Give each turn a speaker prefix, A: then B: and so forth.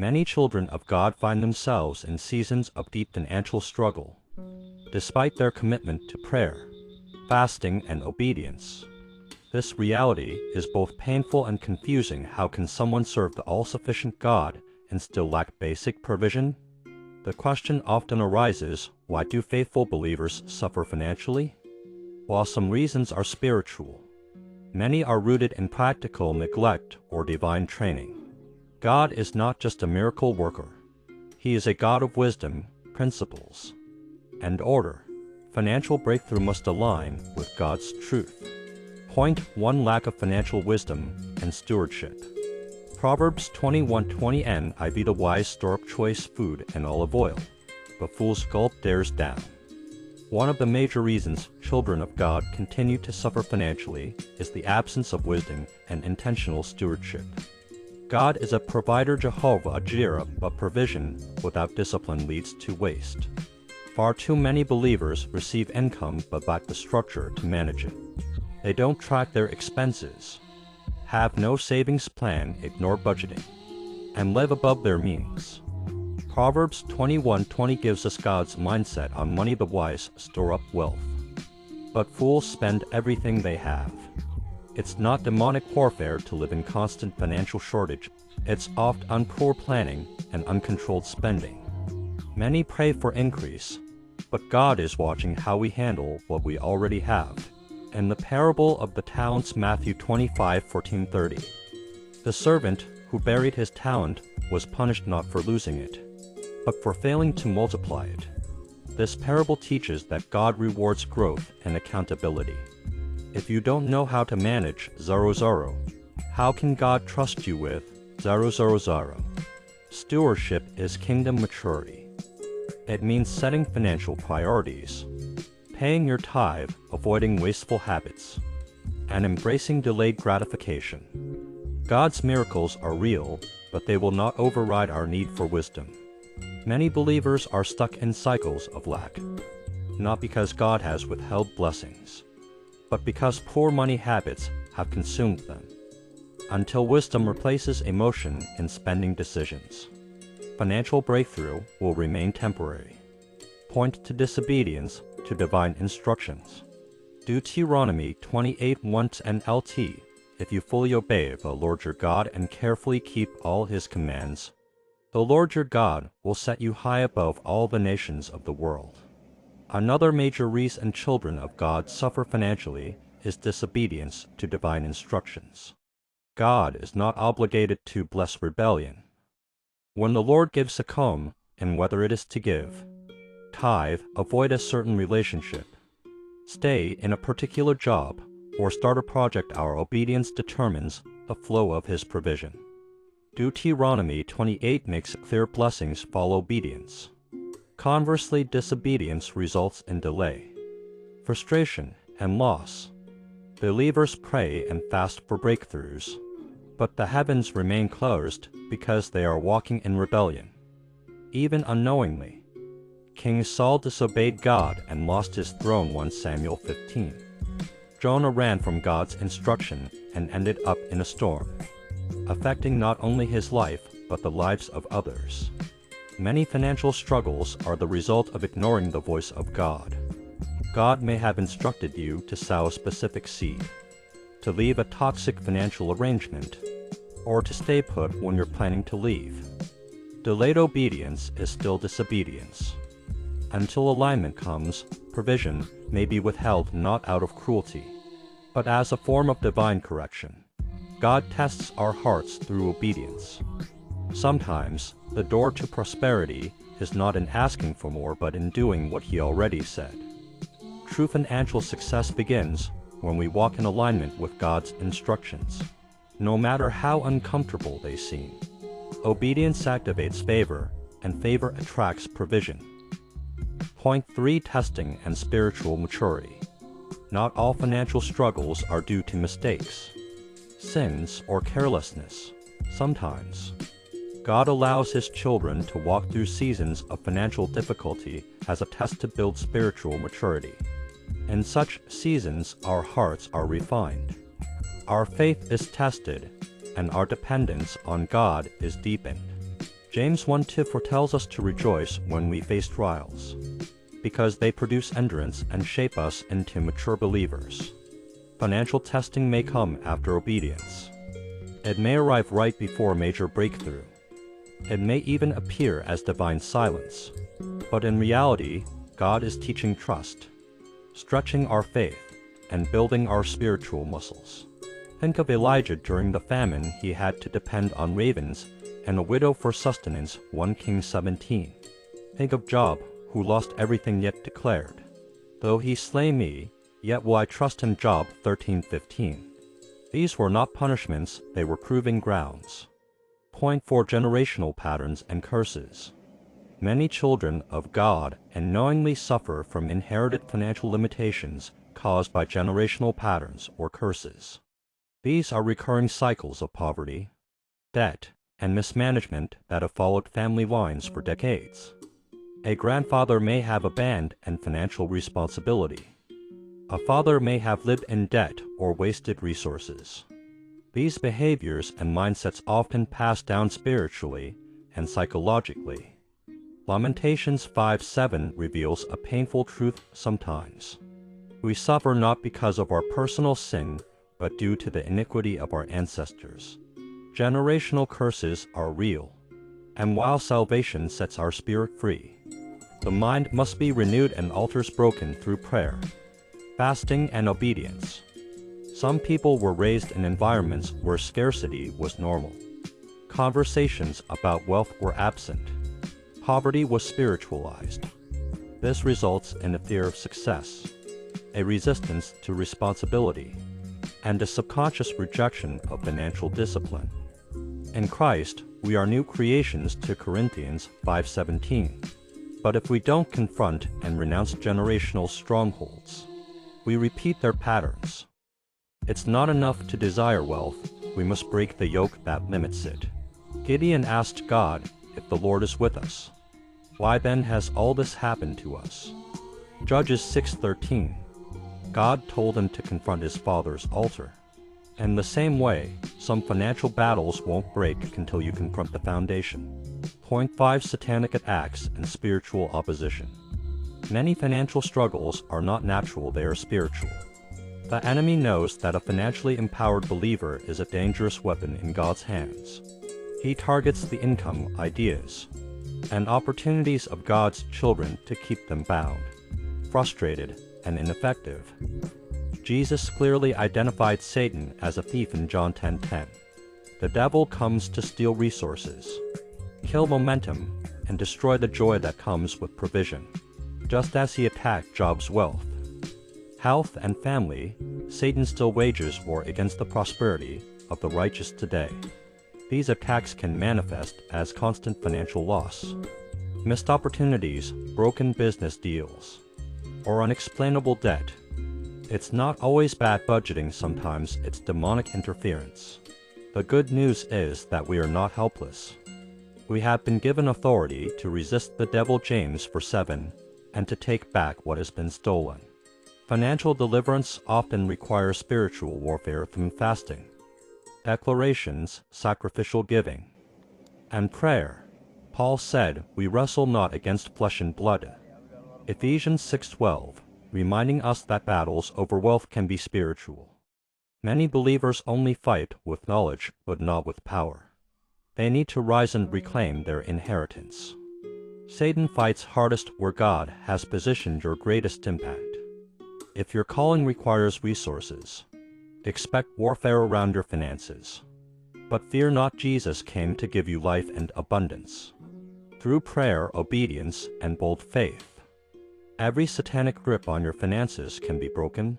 A: Many children of God find themselves in seasons of deep financial struggle, despite their commitment to prayer, fasting, and obedience. This reality is both painful and confusing. How can someone serve the all-sufficient God and still lack basic provision? The question often arises, why do faithful believers suffer financially? While some reasons are spiritual, many are rooted in practical neglect or divine training. God is not just a miracle worker. He is a God of wisdom, principles, and order. Financial breakthrough must align with God's truth. Point 1: Lack of financial wisdom and stewardship. Proverbs 21:20 NIV: The wise store up choice food and olive oil, but fools gulp theirs down. One of the major reasons children of God continue to suffer financially is the absence of wisdom and intentional stewardship. God is a provider, Jehovah Jireh, but provision without discipline leads to waste. Far too many believers receive income but lack the structure to manage it. They don't track their expenses, have no savings plan, ignore budgeting, and live above their means. Proverbs 21:20 gives us God's mindset on money. The wise store up wealth, but fools spend everything they have. It's not demonic warfare to live in constant financial shortage. It's often poor planning and uncontrolled spending. Many pray for increase, but God is watching how we handle what we already have. In the parable of the talents, Matthew 25:14-30, the servant who buried his talent was punished not for losing it, but for failing to multiply it. This parable teaches that God rewards growth and accountability. If you don't know how to manage 0, how can God trust you with 0? Stewardship is kingdom maturity. It means setting financial priorities, paying your tithe, avoiding wasteful habits, and embracing delayed gratification. God's miracles are real, but they will not override our need for wisdom. Many believers are stuck in cycles of lack, not because God has withheld blessings, but because poor money habits have consumed them. Until wisdom replaces emotion in spending decisions, financial breakthrough will remain temporary. Point to disobedience to divine instructions. Deuteronomy 28:1 NLT: If you fully obey the Lord your God and carefully keep all his commands, the Lord your God will set you high above all the nations of the world. Another major reason children of God suffer financially is disobedience to divine instructions. God is not obligated to bless rebellion. When the Lord gives a comb, and whether it is to give tithe, avoid a certain relationship, stay in a particular job, or start a project, our obedience determines the flow of his provision. Deuteronomy 28 makes it clear blessings follow obedience. Conversely, disobedience results in delay, frustration, and loss. Believers pray and fast for breakthroughs, but the heavens remain closed because they are walking in rebellion. Even unknowingly, King Saul disobeyed God and lost his throne. 1 Samuel 15. Jonah ran from God's instruction and ended up in a storm, affecting not only his life but the lives of others. Many financial struggles are the result of ignoring the voice of God. God may have instructed you to sow a specific seed, to leave a toxic financial arrangement, or to stay put when you're planning to leave. Delayed obedience is still disobedience. Until alignment comes, provision may be withheld not out of cruelty, but as a form of divine correction. God tests our hearts through obedience. Sometimes, the door to prosperity is not in asking for more but in doing what he already said. True financial success begins when we walk in alignment with God's instructions, no matter how uncomfortable they seem. Obedience activates favor, and favor attracts provision. Point 3: Testing and spiritual maturity. Not all financial struggles are due to mistakes, sins, or carelessness. Sometimes, God allows his children to walk through seasons of financial difficulty as a test to build spiritual maturity. In such seasons, our hearts are refined, our faith is tested, and our dependence on God is deepened. James 1:2 foretells us to rejoice when we face trials, because they produce endurance and shape us into mature believers. Financial testing may come after obedience. It may arrive right before a major breakthrough. It may even appear as divine silence. But in reality, God is teaching trust, stretching our faith, and building our spiritual muscles. Think of Elijah during the famine. He had to depend on ravens and a widow for sustenance, 1 Kings 17. Think of Job, who lost everything yet declared, "Though he slay me, yet will I trust him." Job 13:15. These were not punishments, they were proving grounds. Point 4: generational patterns and curses. Many children of God unknowingly suffer from inherited financial limitations caused by generational patterns or curses. These are recurring cycles of poverty, debt, and mismanagement that have followed family lines for decades. A grandfather may have abandoned financial responsibility. A father may have lived in debt or wasted resources. These behaviors and mindsets often pass down spiritually and psychologically. Lamentations 5:7 reveals a painful truth sometimes. We suffer not because of our personal sin, but due to the iniquity of our ancestors. Generational curses are real, and while salvation sets our spirit free, the mind must be renewed and altars broken through prayer, fasting, and obedience. Some people were raised in environments where scarcity was normal. Conversations about wealth were absent. Poverty was spiritualized. This results in a fear of success, a resistance to responsibility, and a subconscious rejection of financial discipline. In Christ, we are new creations, 2 Corinthians 5:17. But if we don't confront and renounce generational strongholds, we repeat their patterns. It's not enough to desire wealth, we must break the yoke that limits it. Gideon asked God, "If the Lord is with us, why then has all this happened to us?" Judges 6:13. God told him to confront his father's altar. In the same way, some financial battles won't break until you confront the foundation. Point 5: satanic attacks and spiritual opposition. Many financial struggles are not natural, they are spiritual. The enemy knows that a financially empowered believer is a dangerous weapon in God's hands. He targets the income, ideas, and opportunities of God's children to keep them bound, frustrated, and ineffective. Jesus clearly identified Satan as a thief in John 10:10. The devil comes to steal resources, kill momentum, and destroy the joy that comes with provision. Just as he attacked Job's wealth, health, and family, Satan still wages war against the prosperity of the righteous today. These attacks can manifest as constant financial loss, missed opportunities, broken business deals, or unexplainable debt. It's not always bad budgeting, sometimes it's demonic interference. The good news is that we are not helpless. We have been given authority to resist the devil, James 4:7, and to take back what has been stolen. Financial deliverance often requires spiritual warfare through fasting, declarations, sacrificial giving, and prayer. Paul said, "We wrestle not against flesh and blood." Ephesians 6:12, reminding us that battles over wealth can be spiritual. Many believers only fight with knowledge, but not with power. They need to rise and reclaim their inheritance. Satan fights hardest where God has positioned your greatest impact. If your calling requires resources, expect warfare around your finances. But fear not, Jesus came to give you life and abundance. Through prayer, obedience, and bold faith, every satanic grip on your finances can be broken.